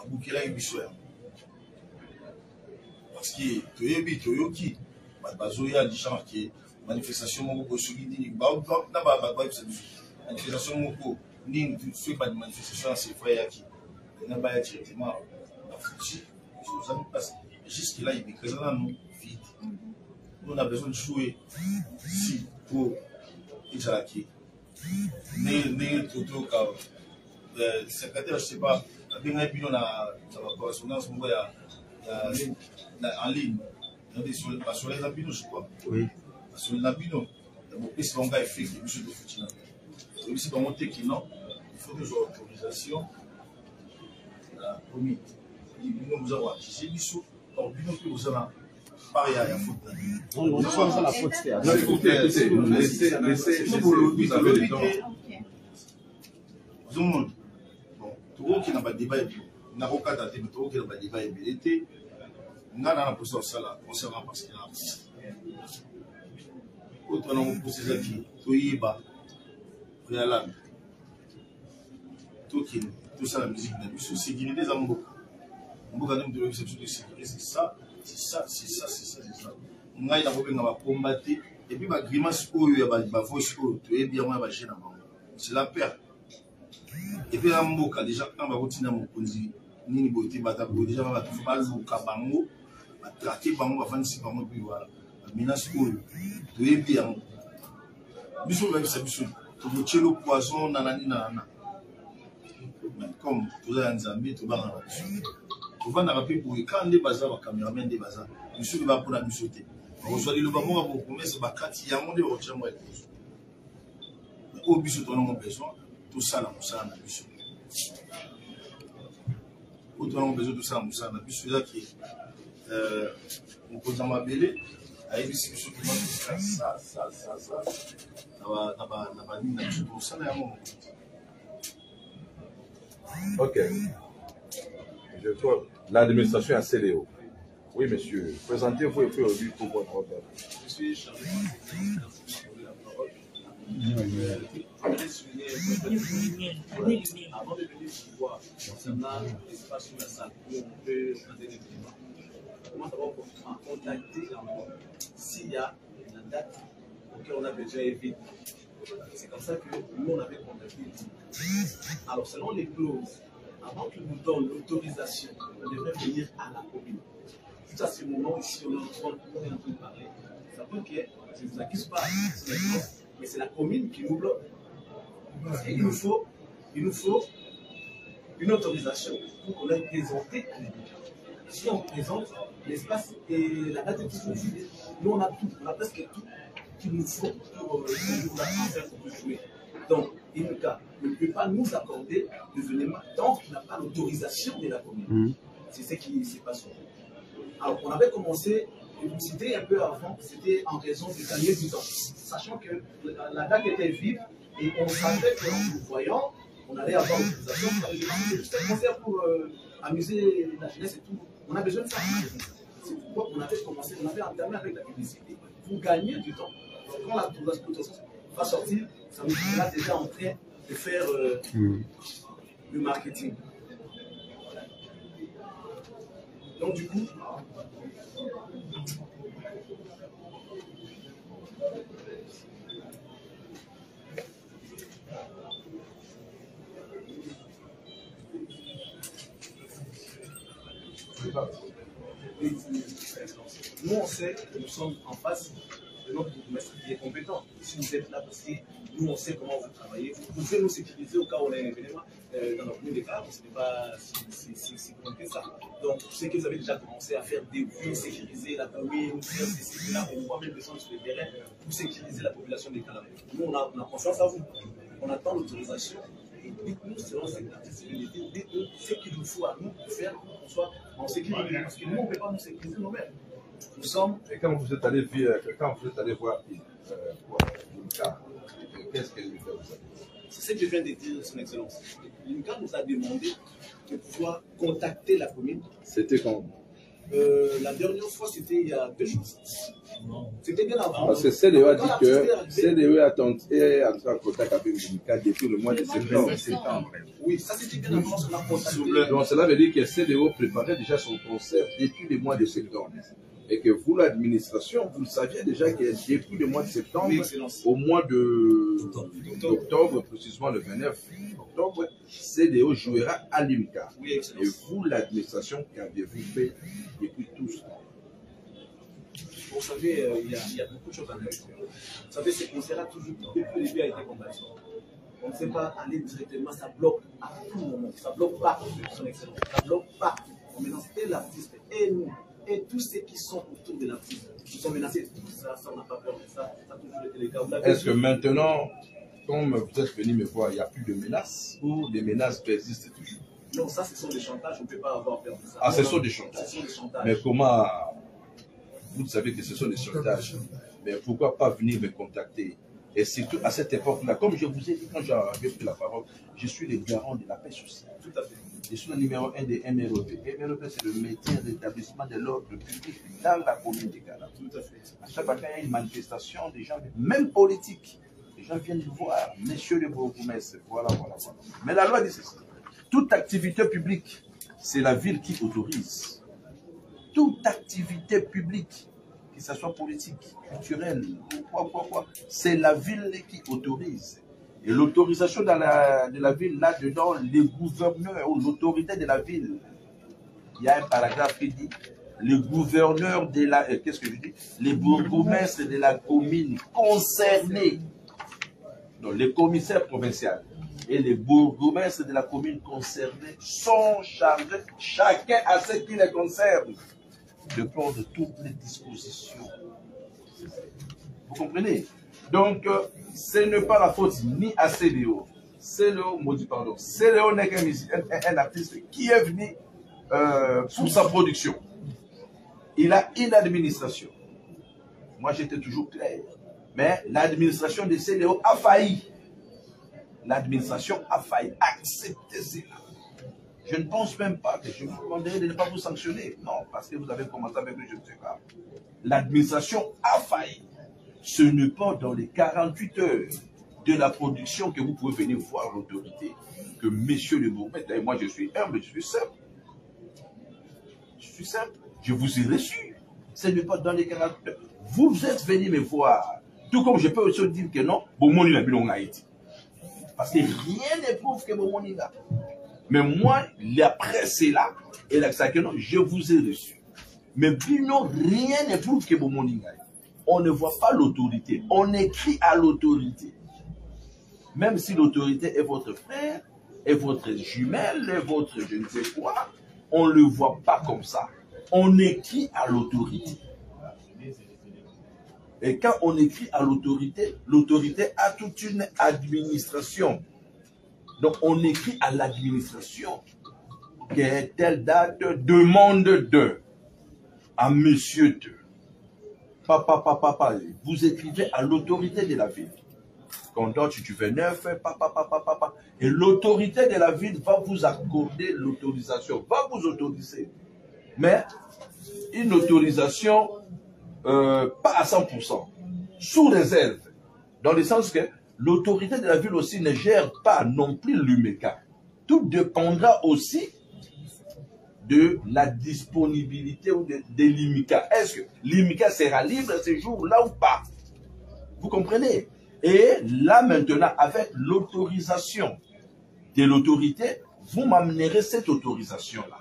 bouquet bisoya. Parce que Toyobi, Toyoki, Bazoya, du genre qui manifestation Moko, Sugidi, manifestation Moko, ni fait pas de manifestation à ses frères qui n'a pas directement à Fouti. Jusque-là, il est présent nous vite. Nous on a besoin de jouer si pour Ijalaki. Né Toto, secrétaire, je sais pas, avec un bilan à la correspondance, en ligne. Sur les abinons, je crois. Oui. Sur les abinons, c'est un gars fait qui est monsieur de Foutina. C'est un monté qui non, il faut des autorisations. Promis. Nous avons affiché du saut. Donc, nous avons pareil à la faute. Non, ça la faute, c'est à non, écoutez, laissez, vous avez le temps. Tout le monde. Bon, tout le monde qui n'a pas de débat, n'a pas de débat, tout le monde qui n'a pas de débat, il n'a pas de ça concernant parce qu'il y a un artiste. Autre nom pour ces acquis, tout y est préalable. Tout ça, la musique, c'est sécurité, ça m'a beaucoup de réception de sécurité, c'est ça. On a combattre et puis ma grimace, ma voix, tu es bien, moi, c'est la perte. Et puis, déjà, quand on va continuer à me poser, ni beauté, déjà, on va tout faire le cabango, traquer bango, avant de se faire puis voilà. Menace, tu es bien. Bisous, même, c'est bisous. Tu es le poison, nanani, nanana. Comme tu es un Zambie, tu vas dans la bisou. Tu vas dans la paix pour quand les bazars, les caméramans des bazars, monsieur va pour la bisouté. On reçoit le bamon à vos promesses, c'est Bakati, Yamon de Rochamo et tout. Au bisou, on a besoin. Tout ça, là, Moussa, on a bisou. Autant on a besoin de ça, Moussa, on a bisou. Là, qui on pose dans ma belle, avec des bisous qui manquent ça. Ok. Je vois l'administration à CDO. Oui, monsieur. Présentez-vous et puis au but pour votre ordre. Je suis chargé de la parole. Avant de venir vous voir concernant l'espace sur la salle où on peut présenter des documents, comment d'abord contacter s'il y a une date auquel on a déjà évité. C'est comme ça que nous on avait contacté. Alors selon les clauses, avant qu'ils nous donnent l'autorisation, on devrait venir à la commune. Tout ça c'est mon nom ici, on est en train de parler. Ça peut que je ne vous accuse pas, mais c'est la commune qui nous bloque. Et il nous faut une autorisation pour qu'on aille présenter à l'église. Si on présente l'espace et la date est toujours vide, nous on a tout, on a presque tout qu'il nous faut pour faire jouer. Donc, il ne peut pas nous accorder le événement tant qu'il n'a pas l'autorisation de la commune. C'est ce qui s'est passé. Alors, on avait commencé, je vous citais un peu avant, c'était en raison de gagner du temps, sachant que la date était vide et on savait qu'en nous voyant, on allait avoir l'autorisation. C'est juste un concert pour amuser la jeunesse et tout. On a besoin de ça. C'est pourquoi on avait commencé, on avait entamé avec la publicité pour gagner du temps. Donc, quand l'autorisation va sortir, ça nous sera déjà en train de faire le marketing. Donc du coup, nous on sait que nous sommes en face de notre bourgmestre qui est compétent. Si vous êtes là parce que nous on sait comment vous travaillez, vous pouvez nous sécuriser au cas où on a un événement dans notre commune des cadres, ce n'est pas si compliqué ça. Donc je sais que vous avez déjà commencé à faire des vues, sécuriser la commune, faire ces là, on voit même descendre sur le terrain pour sécuriser la population des cadres. Nous on a confiance à vous, on attend l'autorisation. Et dites-nous selon cette accessibilité, dites-nous ce qu'il nous faut à nous pour faire qu'on soit en sécurité. Parce que nous, on ne peut pas nous sécuriser nous-mêmes. Nous sommes. Et quand vous êtes allé voir Linka, qu'est-ce qu'elle lui fait vous savez? C'est ce que je viens de dire, Son Excellence. Linka nous a demandé de pouvoir contacter la commune. C'était quand? La dernière fois, c'était il y a 2 jours. C'était bien avant. Parce que CDO a dit que CDO est entré en contact avec Monica depuis le mois de septembre. Oui, ça c'était bien avant qu'on a contacté. Donc cela veut dire que CDO préparait déjà son concert depuis le mois de septembre. Et que vous, l'administration, vous le saviez déjà que depuis le mois de septembre, au mois d'octobre, précisément le 29 octobre, CDO jouera à l'IMCA. Oui, et vous, l'administration, qu'avez-vous fait depuis tout ce temps? Vous savez, il y a beaucoup de choses à dire. Vous savez, ces concerts-là, toujours, depuis le début, a été combattu. On ne sait pas aller directement, ça bloque à tout moment. Ça bloque partout, son excellence. Ça bloque partout. On menace et l'artiste, et nous, et tous ceux qui sont autour de l'artiste. Ils sont menacés. Tout ça, ça, on n'a pas peur de ça. Ça a toujours été le cas. Est-ce que maintenant, comme vous êtes venu me voir, il n'y a plus de menaces ou les menaces persistent toujours? Non, ça, ce sont des chantages. On ne peut pas avoir peur de ça. Ah, ce sont des chantages. Ce sont des chantages. Mais comment, vous savez que ce sont des chantages, mais pourquoi pas venir me contacter? Et surtout à cette époque-là, comme je vous ai dit quand j'avais pris la parole, je suis le garant de la paix sociale. Tout à fait. Je suis le numéro 1 des MREP. MREP, c'est le maintien d'établissement de l'ordre public dans la commune de Ghana. Tout à fait. À chaque fois qu'il y a une manifestation, des gens, même politiques, les gens viennent nous voir, messieurs les bourgmestres, voilà. Mais la loi dit ceci. Toute activité publique, c'est la ville qui autorise. Toute activité publique, que ce soit politique, culturelle, quoi, c'est la ville qui autorise. Et l'autorisation de la ville, là-dedans, les gouverneurs ou l'autorité de la ville, il y a un paragraphe qui dit, le gouverneur de la... qu'est-ce que je dis? Les bourgmestres de la commune concernée, donc les commissaires provinciaux et les bourgmestres de la commune concernée sont chargés, chacun à ce qui les concerne, de prendre toutes les dispositions. Vous comprenez? Donc, ce n'est pas la faute ni à CDO. CDO, maudit pardon. CDO n'est qu'un artiste qui est venu pour sa production. Il a une administration. Moi, j'étais toujours clair. Mais l'administration de CDO a failli. L'administration a failli accepter cela. Je ne pense même pas que je vous demanderai de ne pas vous sanctionner. Non, parce que vous avez commencé avec le je ne sais pas. L'administration a failli. Ce n'est pas dans les 48 heures de la production que vous pouvez venir voir l'autorité que messieurs le bourgmestre, et moi je suis humble, je suis simple. Je suis simple. Je vous ai reçu. Ce n'est pas dans les 48 heures. Vous êtes venus me voir. Tout comme je peux aussi dire que non, bon, il a mis en Haïti. Parce que rien ne prouve que bon, il a. Mais moi, la presse est là, et là, ça que non, je vous ai reçu. Mais puis non, rien ne prouve que bon, il a. On ne voit pas l'autorité. On écrit à l'autorité. Même si l'autorité est votre frère, est votre jumelle, est votre je ne sais quoi, on ne le voit pas comme ça. On écrit à l'autorité. Et quand on écrit à l'autorité, l'autorité a toute une administration. Donc on écrit à l'administration que telle date demande de à monsieur de. Papa, vous écrivez à l'autorité de la ville. Quand date du 29, papa. Et l'autorité de la ville va vous accorder l'autorisation, va vous autoriser. Mais une autorisation pas à 100%, sous réserve. Dans le sens que l'autorité de la ville aussi ne gère pas non plus l'UMECA. Tout dépendra aussi de la disponibilité de l'IMICA. Est-ce que l'IMICA sera libre ce jour-là ou pas? Vous comprenez? Et là maintenant, avec l'autorisation de l'autorité, vous m'amènerez cette autorisation-là.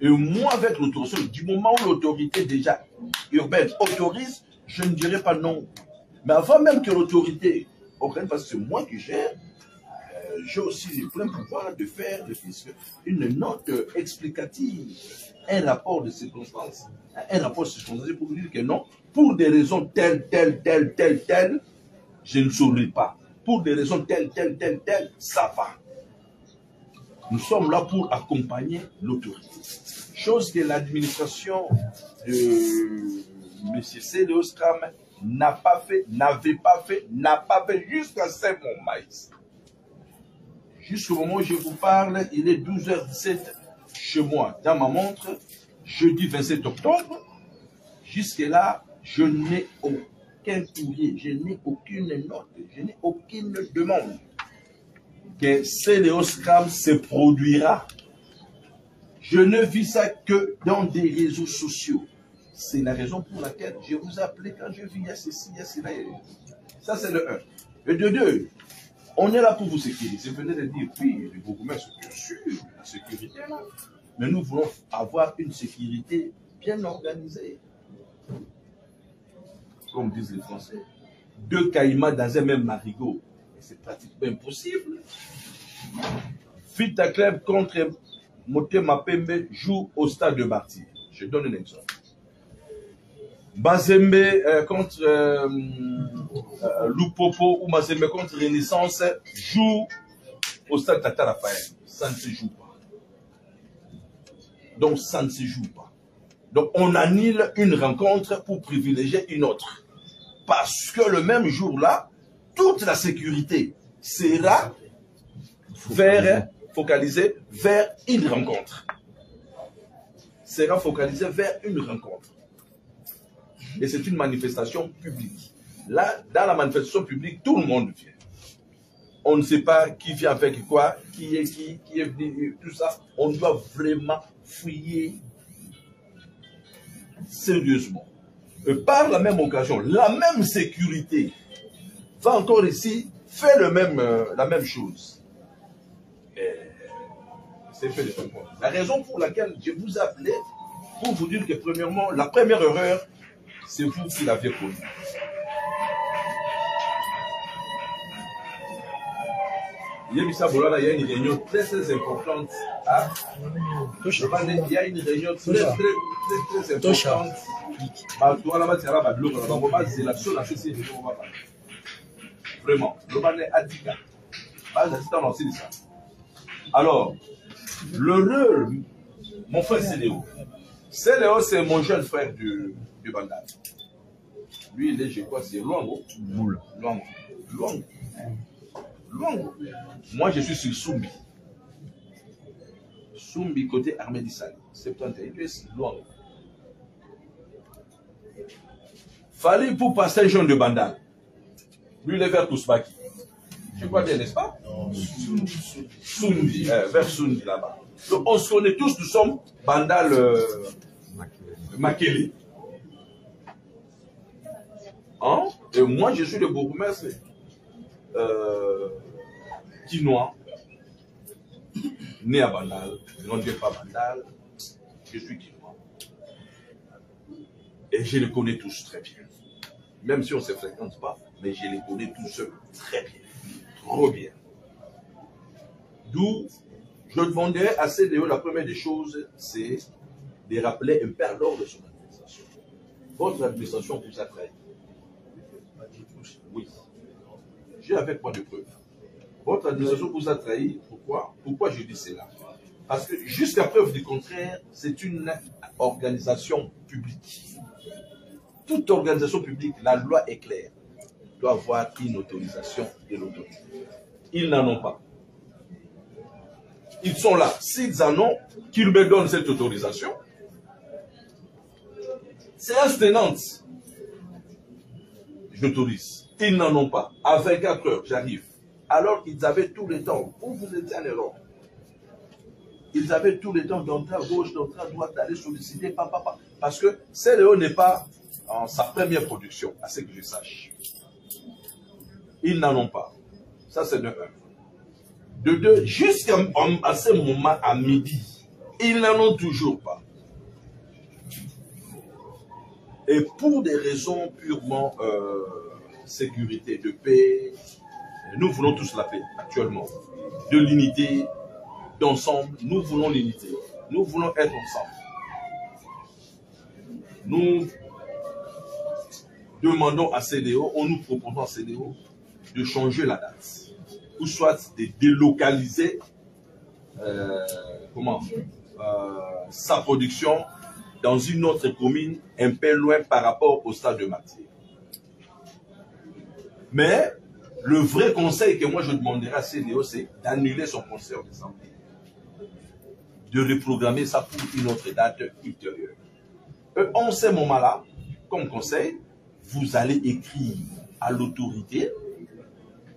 Et moi, avec l'autorisation, du moment où l'autorité déjà urbaine autorise, je ne dirai pas non. Mais avant même que l'autorité organise, parce que c'est moi qui gère, j'ai aussi le plein pouvoir de faire une note explicative, un rapport de circonstance. Un rapport de circonstance pour vous dire que non, pour des raisons telles, je ne saurais pas. Pour des raisons telles, ça va. Nous sommes là pour accompagner l'autorité. Chose que l'administration de M. CDO Scram n'a pas fait, n'avait pas fait, n'a pas fait jusqu'à ce moment. Jusqu'au moment où je vous parle, il est 12h17 chez moi, dans ma montre, jeudi 27 octobre. Jusque-là, Je n'ai aucun courrier, je n'ai aucune note, je n'ai aucune demande que CEDEAO Scam se produira. Je ne vis ça que dans des réseaux sociaux. C'est la raison pour laquelle je vous ai appelé quand je vis, il y a ceci, il y a cela. Ça, c'est le 1. Et de 2, on est là pour vous sécuriser. Venez de dire, oui, les bourgmestres, bien sûr, la sécurité est là. Mais nous voulons avoir une sécurité bien organisée. Comme disent les Français. 2 caïmans dans un même marigot. C'est pratiquement impossible. Vita Club contre Motema Pembe joue au stade de Martyr. Je donne un exemple. Mazembe contre Lupopo ou Mazembe contre Renaissance joue au stade Tata Raphaël. Ça ne se joue pas. Donc ça ne se joue pas. Donc on annule une rencontre pour privilégier une autre. Parce que le même jour-là, toute la sécurité sera focalisée vers une rencontre. Sera focalisée vers une rencontre. Et c'est une manifestation publique. Là, dans la manifestation publique, tout le monde vient. On ne sait pas qui vient avec quoi, qui est venu, tout ça. On doit vraiment fouiller sérieusement. Et par la même occasion, la même sécurité va encore ici faire la même chose. C'est fait de comprendre. La raison pour laquelle je vous ai appelé, pour vous dire que premièrement, la première erreur, c'est vous qui l'avez connu. Il y a une réunion très importante. Hein? Il y a une réunion très importante. Vraiment. Alors, le rôle, mon frère CEDEAO. CEDEAO, c'est mon jeune frère du Bandal. Lui, il est, je crois, c'est Luango. Luango. Moi, je suis sur Sumbi. Sumbi, côté Armée d'Issali. 71, Luango. Fallait pour passer un jeune de Bandal. Lui, il est vers Tousbaki. Je crois bien, n'est-ce pas? Sundi, vers Sundi là-bas. Donc on se connaît tous, nous sommes Bandal Makele. Hein? Et moi, je suis le bourgmestre Kinois, né à Bandal, grandi pas Bandal, je suis Kinois. Et je les connais tous très bien. Même si on ne se fréquente pas, mais je les connais tous très bien. Trop bien. D'où je demandais à CEDEAO, la première des choses, c'est de rappeler un peu lors de son administration. Votre administration vous a trahi. Oui. J'ai avec moi des preuves. Votre administration vous a trahi. Pourquoi? Pourquoi je dis cela? Parce que jusqu'à preuve du contraire, c'est une organisation publique. Toute organisation publique, la loi est claire, doit avoir une autorisation de l'autorité. Ils n'en ont pas. Ils sont là. S'ils en ont, qu'ils me donnent cette autorisation. Séance tenante. J'autorise. Ils n'en ont pas. À 24 heures, j'arrive. Alors qu'ils avaient tout le temps. Vous étiez en erreur. Ils avaient tout le temps d'entrer à gauche, d'entrer à droite, d'aller solliciter, papa. Parce que CEDEAO n'est pas en sa première production, à ce que je sache. Ils n'en ont pas. Ça, c'est de 1. De 2, jusqu'à ce moment, à midi, ils n'en ont toujours pas. Et pour des raisons purement sécurité, de paix, nous voulons tous la paix actuellement. De l'unité, d'ensemble, nous voulons l'unité. Nous voulons être ensemble. Nous demandons à CEDEAO, on nous proposons à CEDEAO de changer la date. Ou soit de délocaliser sa production dans une autre commune un peu loin par rapport au stade de Martyr. Mais le vrai conseil que moi je demanderai à CEDEAO, c'est d'annuler son concert en décembre. De reprogrammer ça pour une autre date ultérieure. En ce moment-là, comme conseil, vous allez écrire à l'autorité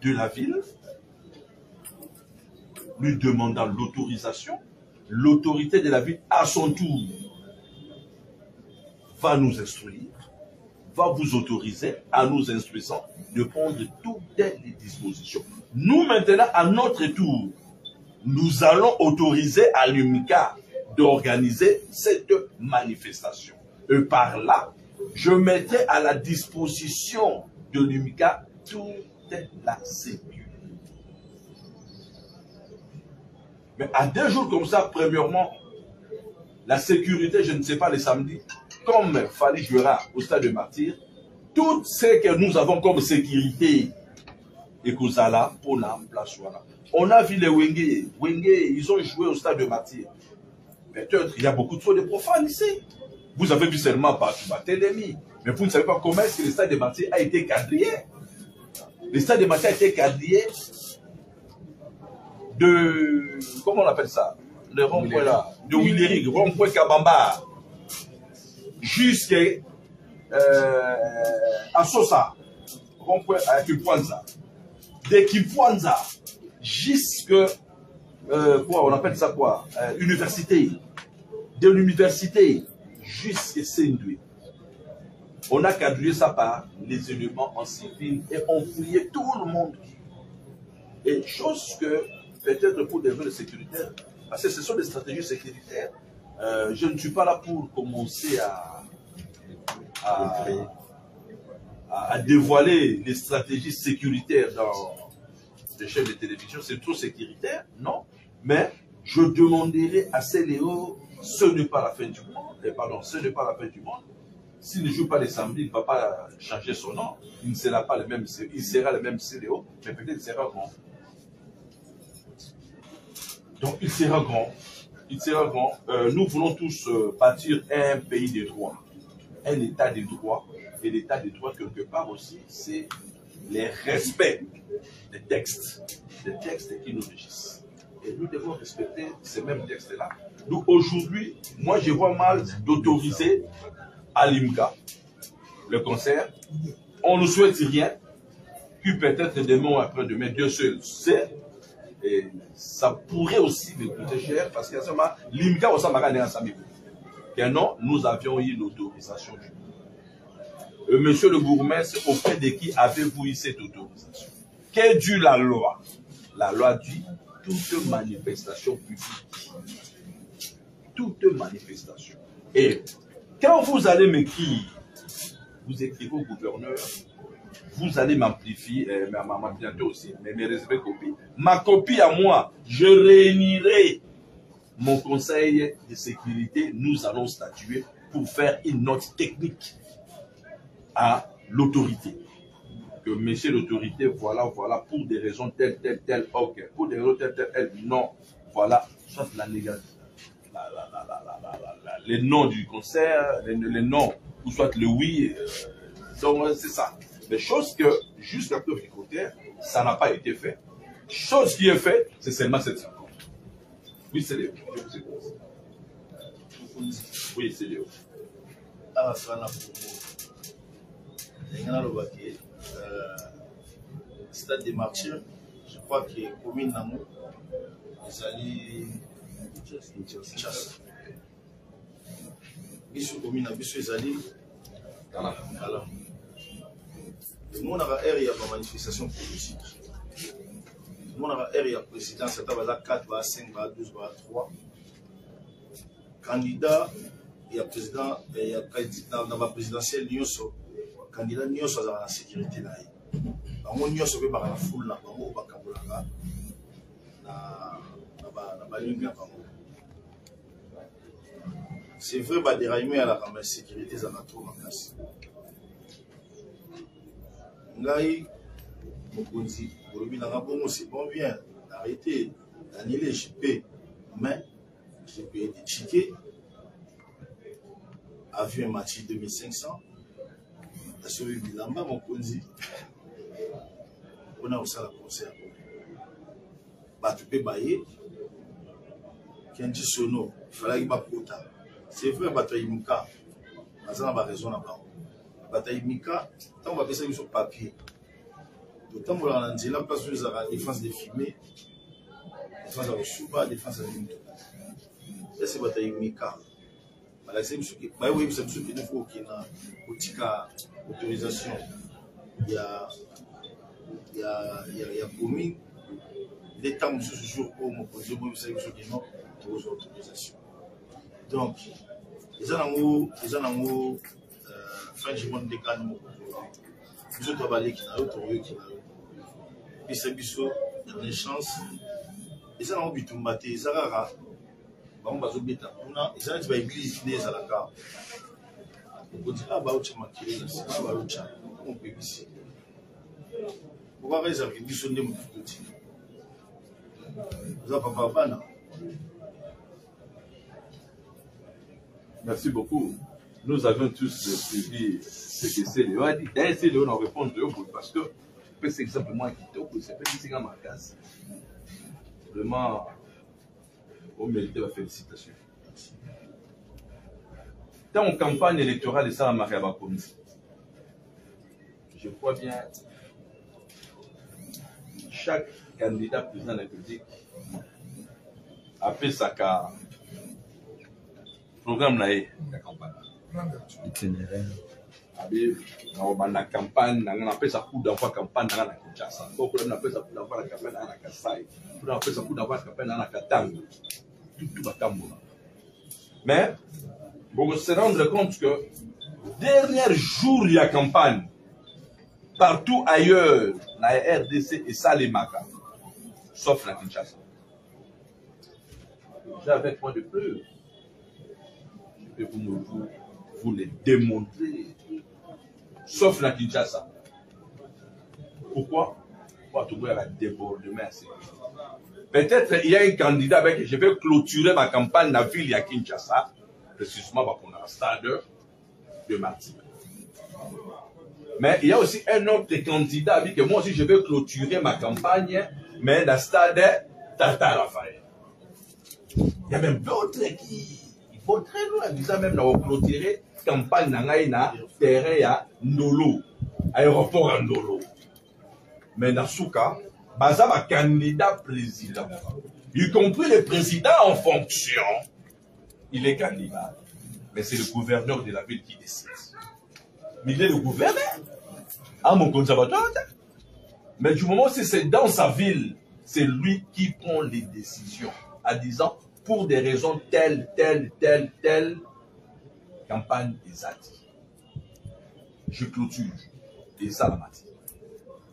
de la ville, lui demandant l'autorisation. L'autorité de la ville, à son tour, va nous instruire, va vous autoriser à nous instruisant de prendre toutes les dispositions. Nous, maintenant, à notre tour, nous allons autoriser à l'UMICA d'organiser cette manifestation. Et par là, je mettrai à la disposition de l'UMICA toute la sécurité. Mais à 2 jours comme ça, premièrement, la sécurité, je ne sais pas, les samedis, comme Fali Jouera au stade de Martyr, tout ce que nous avons comme sécurité, et Kozala, Pona, Plasouana. On a vu les Wenge. Wenge, ils ont joué au stade de Martyr. Peut-être il y a beaucoup trop de profanes ici. Vous avez vu seulement Barthélémy. Mais vous ne savez pas comment est-ce que le stade de Martyr a été quadrillé. Le stade de Martyr a été quadrillé de... Comment on appelle ça? Le rond-point là. De Willerig, rond-point Kabamba. Jusqu'à Sosa. Rond-point à Kipwanza. De Kipwanza jusqu'à... quoi, on appelle ça quoi? Université. De l'université jusqu'à Saint-Louis. On a quadrillé ça par les éléments en civil et on fouillait tout le monde. Et chose que, peut-être pour des raisons sécuritaires, parce que ce sont des stratégies sécuritaires, je ne suis pas là pour commencer à dévoiler les stratégies sécuritaires dans les chaînes de télévision, c'est trop sécuritaire, non. Mais je demanderai à CELEO, ce n'est pas la fin du monde, pardon, ce n'est pas la fin du monde. S'il ne joue pas les samedis, il ne va pas changer son nom. Il ne sera pas le même, il sera le même CELEO, mais peut-être il sera grand. Donc il sera grand. Il sera grand. Nous voulons tous bâtir un pays de droit, un état de droit. Et l'état de droit, quelque part aussi, c'est le respect des textes qui nous régissent. Et nous devons respecter ces mêmes textes-là. Donc aujourd'hui, moi je vois mal d'autoriser à l'IMCA le concert. On ne souhaite rien, puis peut-être demain ou après-demain, Dieu seul sait. Et ça pourrait aussi me coûter cher parce qu'à ce moment, l'IMCA aussi m'a gagné ensemble. Et non, nous avions eu l'autorisation du monsieur le bourgmestre, auprès de qui avez-vous eu cette autorisation? Qu'est dû la loi? La loi dit toute manifestation publique. Toute manifestation. Et quand vous allez m'écrire, vous écrivez au gouverneur, vous allez m'amplifier, bientôt aussi, mais me réserver copie. Ma copie à moi, je réunirai mon conseil de sécurité, nous allons statuer pour faire une note technique à l'autorité. Que monsieur l'autorité, voilà, pour des raisons telles, ok. Pour des raisons telles, non. Voilà, soit la négative. Les noms du concert, les noms, ou soit le oui. Donc, c'est ça. Mais chose que, jusqu'à preuve du contraire, ça n'a pas été fait. Chose qui est faite, c'est seulement cette seconde. Oui, c'est Léo. Oui, c'est Léo. Stade des Martyrs, je crois que commune Namou, ils allaient chasse. Biso commune Biso ils allaient alors. Nous on a area de manifestation politique. Nous on a area président, ça va 4, 5, 12, 3. Candidat, il y a président, il y a président dans la présidentielle Nyoso. Candidat Nyoso dans la sécurité là. Bango Nyoso peut pas la foule là, bango bakabulanga. Na balinga bango. C'est vrai ba déraillement à la sécurité ça va trop makasi. Ngai mokonzi bolobi na bongo c'est bon bien arrêtez annuler JP mais je peux être checké avion match 2500 sur le bilamba mokonzi on a aussi la concert batupe baye Kenji Sono il fallait qu'il bapota c'est vrai batoyimuka bazana ba raison na bango bataille Mika, tant on va faire ça sur papier. Autant on va en dire là, parce que la défense des fumées, défense de Souba, défense de Linto. Ça c'est bataille Mika. Voilà, c'est monsieur qui, bah oui, c'est monsieur qui nous faut qu'il y ait une autorisation. Il y a commune, l'État me ce jour où mon projet, vous savez, monsieur qui non, aux autorisations. Donc, les gens en haut, fin du monde des cas, nous autres travaillons qui n'a pas eu, puis c'est biseau, il y a des chances. Les gens en haut, bitumbaté, les arara, on va se mettre, on a, les gens qui va église, les alaka. On dit, ah, bah, on tient ma clé, ah, bah, on tient, on peut ici. Pourquoi réserver du son de mon petit? Vous avez pas pas, Merci beaucoup. Nous avons tous suivi ce que CDO a dit. D'ailleurs, CDO n'a répondu parce que c'est simplement quitté au c'est pas si ma casse. Vraiment, on mérite la félicitation. Dans une campagne électorale, ça a marqué à ma commission. Je crois bien, chaque candidat président de la République a fait sa carte. Programme là est la campagne. Itinéraire. La campagne, on appelle ça coup d'envoi campagne dans la Kinshasa. On appelle ça coup d'envoi la campagne dans la Kassai. On appelle ça coup d'envoi la campagne dans la Katanga. Tout va cambo. Mais, pour se rendre compte que, dernier jour, il y a campagne. Partout ailleurs, la RDC et Salemaka, sauf la Kinshasa. J'avais point de preuve. Je peux vous les démontrer. Sauf la Kinshasa. Pourquoi? Pour trouver un débordement. Peut-être il y a un candidat avec qui je vais clôturer ma campagne dans la ville de Kinshasa, précisément pour un stade de Martinique. Mais il y a aussi un autre candidat avec qui moi aussi je vais clôturer ma campagne, mais dans le stade Tata Raphaël. Il y a même d'autres qui vont très loin, disant même dans clôturer campagne dans le terrain à Ndolo, aéroport à Ndolo. Mais dans ce cas, Baza va candidat président, y compris le président en fonction, il est candidat. Mais c'est le gouverneur de la ville qui décide. Mais il est le gouverneur. Ah, mon conservateur. Mais du moment où c'est dans sa ville, c'est lui qui prend les décisions. En disant, pour des raisons telles, campagne des actes. Je clôture. Et ça, la matière.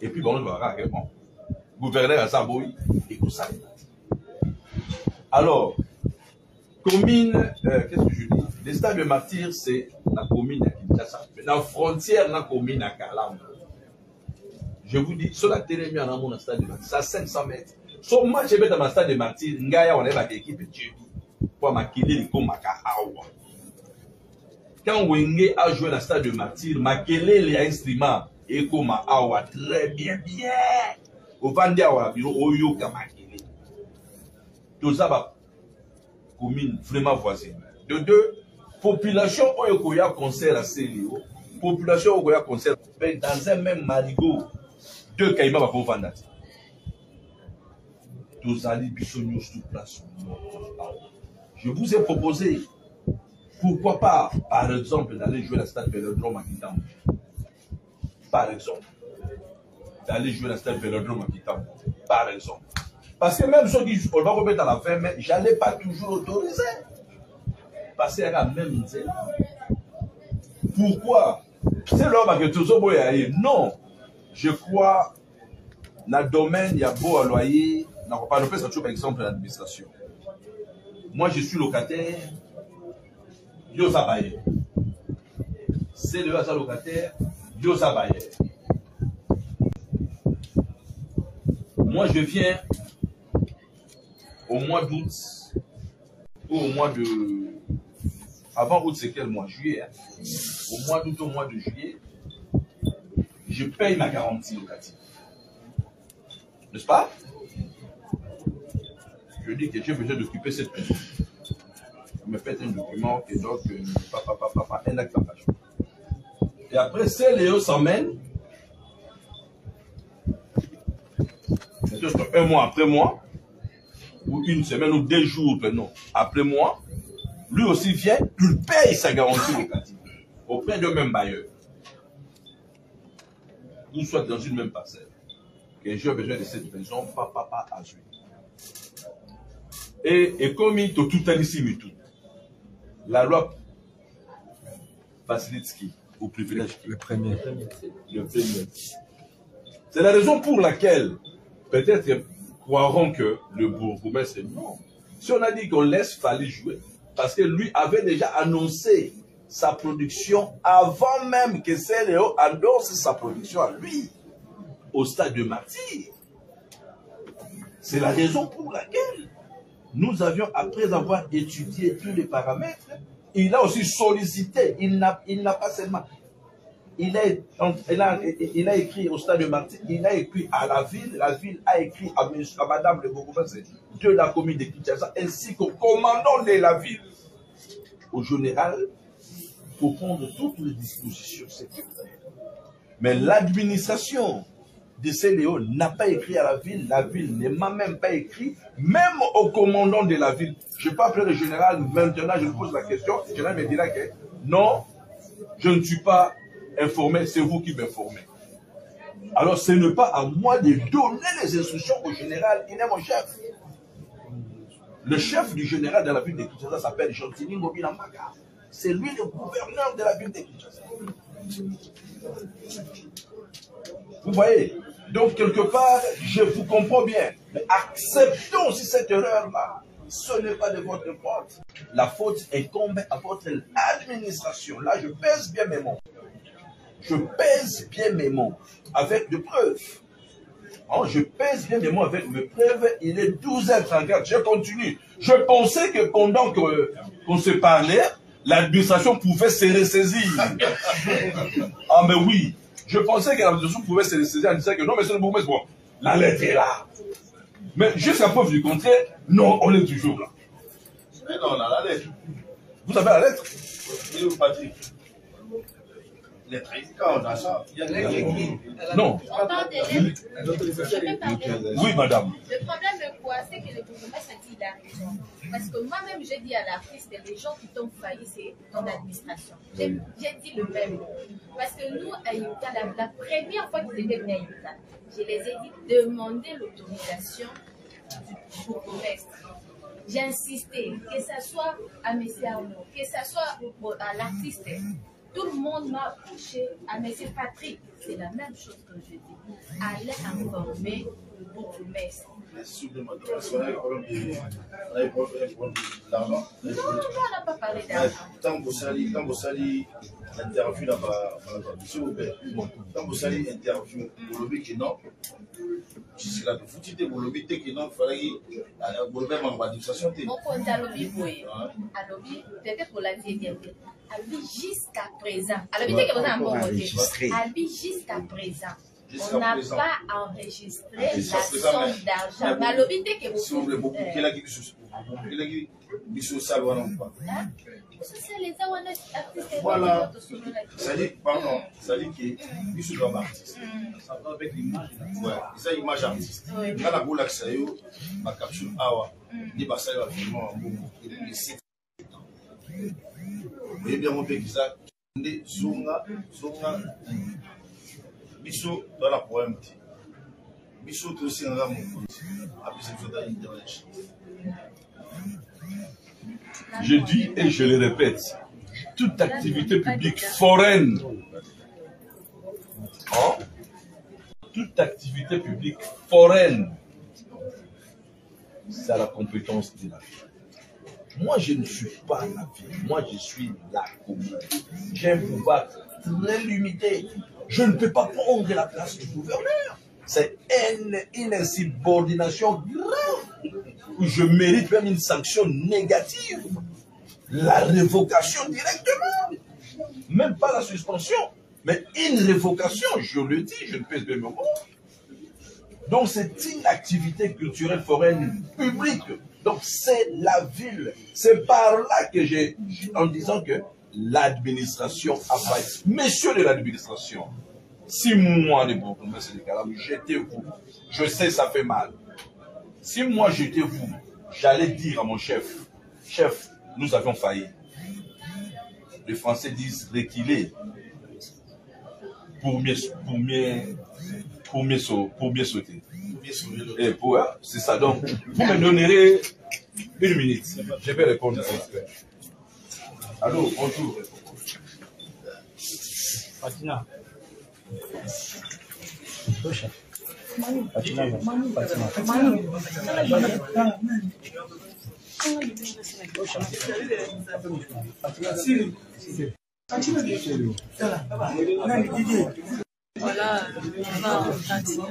Et puis, bon, je vais voir, bon. Gouverneur à Saboui, et tout ça. Alors, commune, qu'est-ce que je dis? Le stade de Martyr, c'est la commune à Kinshasa. Mais la frontière, la commune à Kalam. Je vous dis, sur la télé, il y a un stade de Martyr, c'est à 500 mètres. Sur moi, je vais dans le stade de Martyr, Ngaya, on est avec l'équipe de Tchébi. Pour maquiller les coms Makahawa. Quand Wenge a joué dans le stade de Martyr, maquiller les instruments, et comme Awa, très bien. Au Vandiawa, au Yoka maquiller. Tout ça va. Commune vraiment voisine. De deux, population Oyokoya concert à Célio, population Oyokoya concert dans un même marigot, deux Kaïma va pour vendre. Tous allez bisognos sous place. Je vous ai proposé, pourquoi pas, par exemple, d'aller jouer la stade Vélodrome à Kitambo. Par exemple. D'aller jouer la stade Vélodrome à Kitambo. Par exemple. Parce que même ceux qui on va remettre à la fin, mais je n'allais pas toujours autoriser. Parce qu'il y a même une zéro. Pourquoi? C'est l'homme que tout le monde non. Je crois, dans le domaine, il y a beau à loyer. On ne peut pas faire par exemple l'administration. Moi, je suis locataire. Yo Zabaye. C'est le hasard locataire. Yo Zabaye. Moi, je viens au mois d'août ou au mois de... Avant août, c'est quel mois? Juillet. Hein? Au mois d'août, au mois de juillet, je paye ma garantie locative. N'est-ce pas? Je dis que j'ai besoin d'occuper cette personne. Je me fais un document et donc, un acte d'engagement. Et après, CLEO s'emmène. Un mois après moi, ou une semaine ou 2 jours après moi, lui aussi vient, il paye sa garantie locative auprès d'un même bailleur. Ou soit dans une même parcelle. Que j'ai besoin de cette maison, papa a joué. Et comme il tout a ici, la loi facilite ce qui au privilège. Le premier. Le premier. C'est la raison pour laquelle peut-être croiront que le bourgmestre est non. Si on a dit qu'on laisse Fally jouer, parce que lui avait déjà annoncé sa production avant même que CLEO annonce sa production à lui, au stade de martyr. C'est la raison pour laquelle nous avions, après avoir étudié tous les paramètres, il a aussi sollicité, il n'a pas seulement, il a écrit au stade de martyr, il a écrit à la ville a écrit à madame le bourgmestre de la commune de Kinshasa, ainsi qu'au commandant de la ville, au général, pour prendre toutes les dispositions sécuritaires. Mais l'administration de CLEO n'a pas écrit à la ville ne m'a même pas écrit, même au commandant de la ville. Je ne peux pas appeler le général, maintenant je lui pose la question, le général me dira que non, je ne suis pas informé, c'est vous qui m'informez. Alors ce n'est pas à moi de donner les instructions au général, il est mon chef. Le chef du général de la ville de Kinshasa s'appelle Jean-Tini Ngobila-Maka. C'est lui le gouverneur de la ville de Kinshasa. Vous voyez? Donc, quelque part, je vous comprends bien. Mais acceptons aussi cette erreur-là. Ce n'est pas de votre faute. La faute incombe à votre administration. Là, je pèse bien mes mots. Je pèse bien mes mots avec des preuves. Oh, je pèse bien mes mots avec mes preuves. Il est 12h34. Je continue. Je pensais que pendant qu'on se parlait, l'administration pouvait se ressaisir. Ah, mais oui. Je pensais que l'administration pouvait se ressaisir en disant que non, monsieur le bourgmestre, bon, la lettre est là. Mais jusqu'à preuve du contraire, non, on est toujours là. Mais non, on a la lettre. Vous avez la lettre? Et vous, Patrick? Lettre, quand on a ça, il y a des lettres qui... Non. On parle des lettres. Je peux parler. Oui, madame. Le problème est quoi? C'est que le bourgmestre a dit la raison. Parce que moi-même, j'ai dit à l'artiste, les gens qui t'ont failli, c'est ton administration. J'ai dit le même mot. Parce que nous, à Yuka, la première fois qu'ils étaient venus à Yuka, je les ai dit, demandez l'autorisation du bourgmestre. J'ai insisté, que ce soit à M. Arnaud, que ce soit à l'artiste. Tout le monde m'a poussé à M. Patrick. C'est la même chose que je dis. Allez informer le bourgmestre. L'argent. Non, on n'a pas parlé d'argent. Tant que vous salez interview là-bas, s'il vous plaît, tant que vous salez interview, vous lobby qui non, c'est là, vous dites que vous lobby qui non, il fallait que vous lobby en administration. Mon compte à lobby, oui. À lobby, peut-être pour la dire bien. À lui jusqu'à présent. À lobby, que vous avez un bon côté. À lui jusqu'à présent. On n'a pas enregistré la somme d'argent. Mais à lobby, que vous... Si vous voulez beaucoup, quel a qui biso salwa non pas. Voilà. Ça dit, pardon, ça dit que biso doit artiste. Ça va avec l'image. Ouais, ça image artiste. Quand la boule accès yo, ma capture awa, ni ba ça vraiment un bon et 7 ans. Et bien mon pays ça, ndé zonga biso dans la poème. Biso to aussi un rameau. Après c'est dans l'internet. Je dis et je le répète, toute activité publique foraine, toute activité publique foraine, c'est à la compétence de la ville. Moi, je ne suis pas la ville, moi, je suis la commune. J'ai un pouvoir très limité. Je ne peux pas prendre la place du gouverneur. C'est une insubordination grave. Je mérite même une sanction négative. La révocation directement. Même pas la suspension, mais une révocation, je le dis, je ne pèse pas mes mots. Donc c'est une activité culturelle foraine publique. Donc c'est la ville. C'est par là que j'ai, en disant que l'administration a failli. Messieurs de l'administration, 6 mois de bourgmestre de Kalam, jetez-vous. Je sais, ça fait mal. Si moi j'étais vous, j'allais dire à mon chef, chef, nous avions failli. Les Français disent reculer pour mieux sauter. Et pour c'est ça. Donc, vous me donnerez 1 minute. Je vais répondre à ça. Allô, bonjour. Fatina. Voilà, on a un entretien,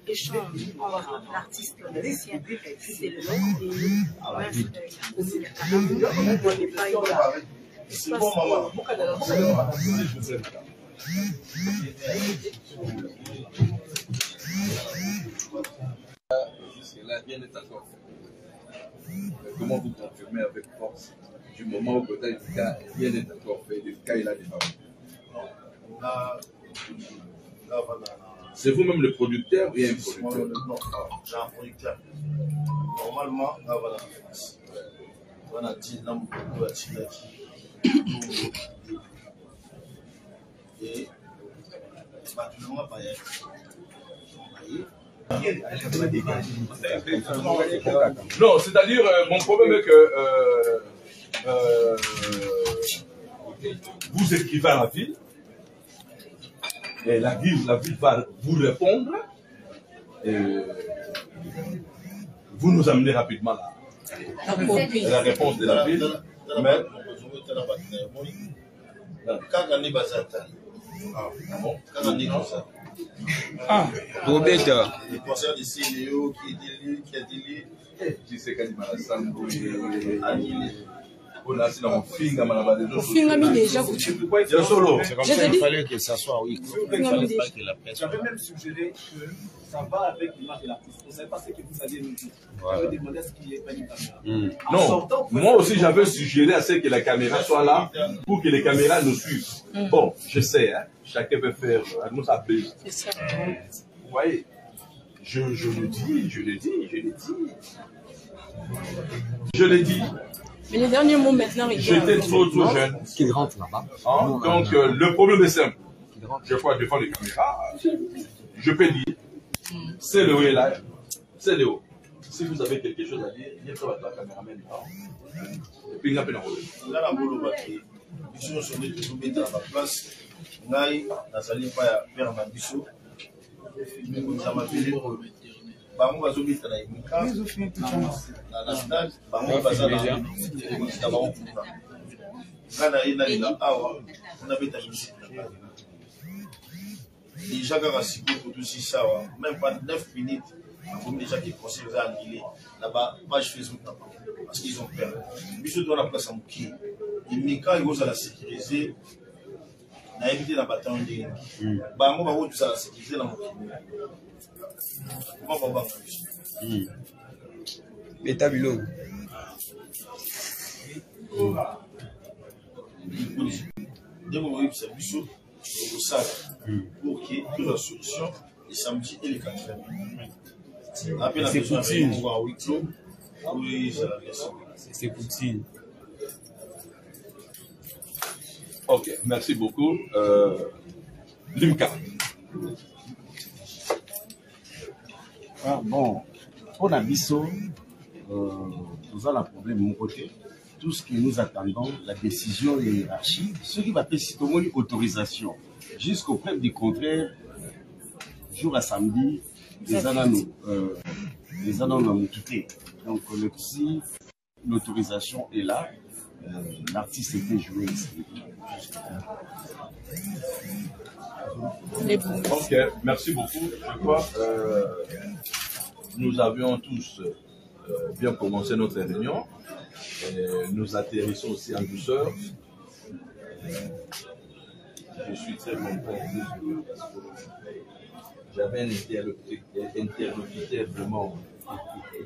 échange entre l'artiste et le musicien, c'est le Jusque-là, rien n'est encore fait. Comment vous confirmez avec force du moment où peut-être du cas, rien n'est encore fait, le cas il a démarré? C'est vous-même le producteur ou il y a un producteur? Non, j'ai un producteur. Normalement, là, voilà la France. On a dit, là, on a dit, et maintenant, on va pas y aller. Non, c'est-à-dire, mon problème est que vous écrivez à la ville, et la ville va vous répondre, et vous nous amenez rapidement la réponse de la ville. Mais, Robert. Les concerts de CNEO qui a dit Tu sais quand il m'a rassemblé. Il fallait que ça soit oui. J'avais même suggéré que ça va avec l'image de l'artiste. Vous ne savez pas ce que vous alliez nous dire. Vous avez demandé à ce qu'il n'y ait pas une caméra. Non, moi aussi j'avais suggéré à ce que la caméra soit là pour que les caméras nous suivent. Bon, je sais, hein, chacun peut faire nous appeler. C'est ça. Vous voyez, je le dis. Je l'ai dit. Mais les derniers mots maintenant, j'étais trop jeune. Qu'il rentre là-bas. Hein? Donc le problème est simple. Je crois devant les caméras, je peux dire, c'est le haut est là, c'est le haut. Si vous avez quelque chose à dire, il y a la caméraman. Et puis il y a un peu de là, la boulot, ils sont sur les deux à la place. Naï, Nazali, pas vers Mambiso. Mais comme ça m'a fait bango bazobeta na emika na national bango bazala na bango ngana ye nalinga awa nabeta misiki déjà kaka sikoyo totusi sawa même pas 9 minutes comme déjà que conseil eza annulé na ba page Facebook na bango parce qu'ils ont peur biso toza na place ya mokie emika ekozala sécurisé na évité na batan ndenge bango bakozala sécurisé na mokili. Beta Bilo. Pour qu'il y ait la solution les samedis et les 4 C'est Poutine. C'est Poutine. Ok, merci beaucoup. Limka. Ah, bon, pour Nabiso, nous avons un problème de mon côté. Tout ce que nous attendons, la décision de hiérarchie, ce qui va faire une autorisation. Jusqu'au preuve du contraire, jour à samedi, les anneaux nous quitté. Donc, si l'autorisation est là, l'artiste était joué ici. Ok, merci beaucoup. Je crois nous avions tous bien commencé notre réunion. Et nous atterrissons aussi en douceur. Je suis très content. j'avais un interlocuteur vraiment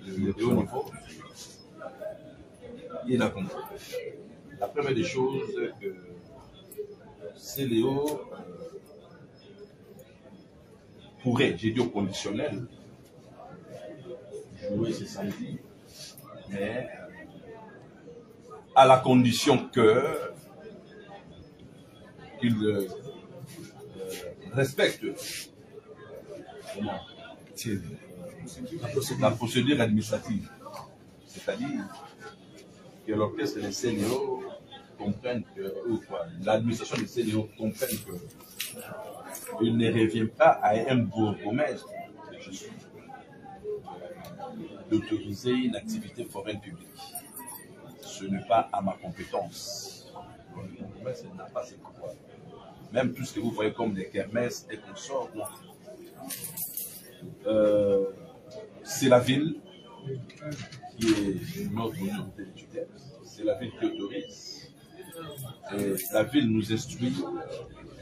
de haut niveau. Il a compris. La première des choses que c'est Léo pourrait, j'ai dit au conditionnel, jouer ce samedi, mais à la condition qu'il respecte la procédure administrative. C'est-à-dire que l'orchestre des CNO comprenne que, l'administration des CNO comprenne qu'il ne revient pas à un bourgmestre d'autoriser une activité foraine publique. Ce n'est pas à ma compétence. Le bourgmestre n'a pas ses pouvoirs. Même tout ce que vous voyez comme des kermesses et consorts, non. C'est la ville qui est notre autorité de tutelle. C'est la ville qui autorise. Et la ville nous instruit,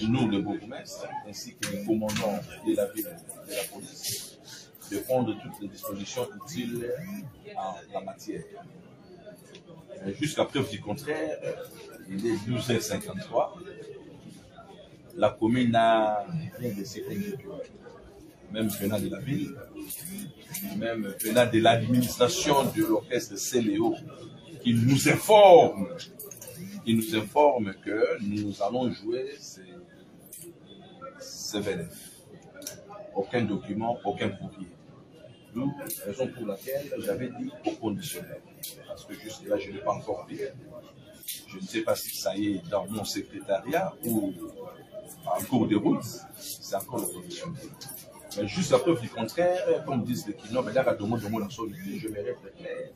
nous, le bourgmestre, ainsi que les commandants de la ville et de la police, de prendre toutes les dispositions utiles en la matière. Jusqu'à preuve du contraire, il est 12h53. La commune n'a rien de ces même venant de la ville, même venant de l'administration de l'orchestre CNO, qui nous informe que nous allons jouer ces VNF. Aucun document, aucun courrier. D'où la raison pour laquelle j'avais dit au conditionnel. Parce que jusque là, je n'ai pas encore vu. Je ne sais pas si ça y est dans mon secrétariat ou en cours de route. C'est encore le conditionnel. Mais juste la preuve du contraire, comme disent les Kino, mais là, je m'aimerais être clair.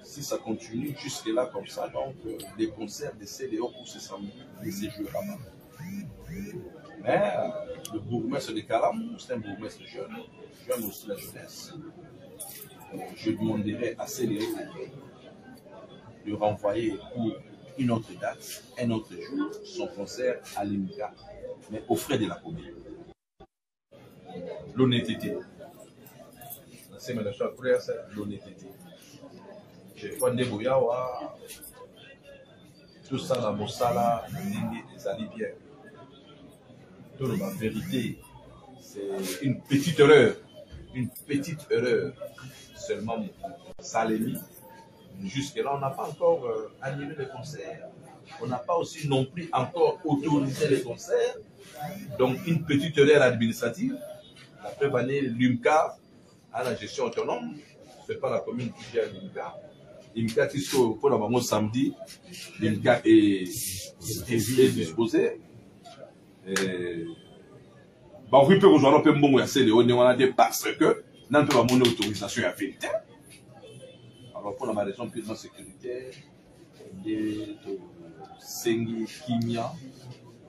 Si ça continue jusque-là comme ça, donc les concerts des CDO pour ce samedi, les séjours là-bas. Mais le bourgmestre de Kalam, c'est un bourgmestre jeune, j'aime aussi la jeunesse. Je demanderai à CDO de renvoyer pour une autre date, un autre jour, son concert à l'IMCA, mais aux frais de la commune. L'honnêteté. C'est l'honnêteté. Je crois que tout ça dans mon sala, les alibières. Tout la vérité, c'est une petite erreur seulement Salémi. Jusque-là, on n'a pas encore annulé les concerts. On n'a pas aussi non plus encore autorisé les concerts. Donc, une petite erreur administrative. La preuve année, l'UMCA a la gestion autonome. Ce n'est pas la commune qui gère l'UMCA. L'UMCA, pour le moment samedi, l'UMCA est disposé. Bon, oui, peut rejoindre un peu mon parce que nous avons mon autorisation à vérité. Alors, pour la raison plus de sécurité, de Sengi Kimia,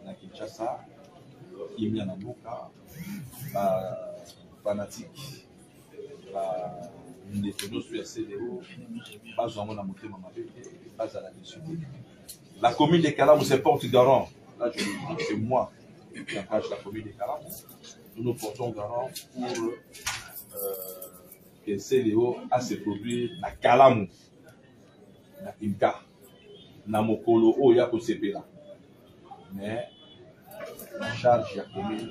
na Kinshasa, Kimia Namuka, fanatique, nous sur la CDO, pas vraiment la montée pas à la discipline. La commune de Kalam se porte garant. Là, je dis c'est moi qui engage la commune de Kalam. Nous nous portons garant pour que le CDO a se produire à Kalam, na Imka, na Mokolo, Oya Kosepela. Mais la charge de la commune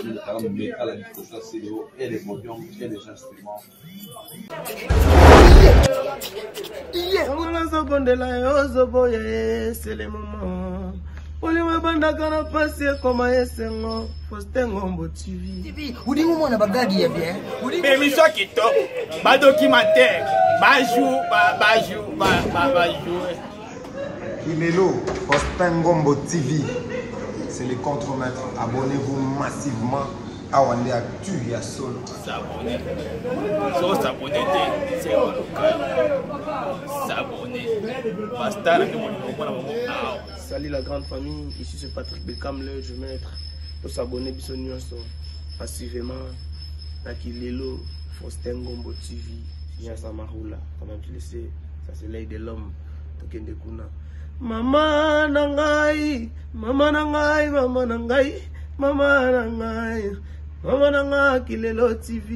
de Kalam met à la disposition CDO et les podiums et les instruments. C'est le moment. Oliwe bandaka na pasi ekoma esengo Fostengo TV. Udi mwana bagadi ya bien. Émission kitoko, ba documentaire, ba Kimelo, Fostengo TV. C'est le contre-maître. Abonnez-vous massivement à Wande Actu ya solo. S'abonner. So s'abonner, c'est local. S'abonner. Basta que mon Salut la grande famille, ici c'est Patrick Beckham, le je maître. Pour s'abonner, passivement à Kilelo, Fostengo TV, Yasa Marula, comme tu le sais, ça c'est l'œil de l'homme, Tokende Kuna. Mama nangai, mama nangai, mama nangai, mama nangai, Maman Kilelo TV.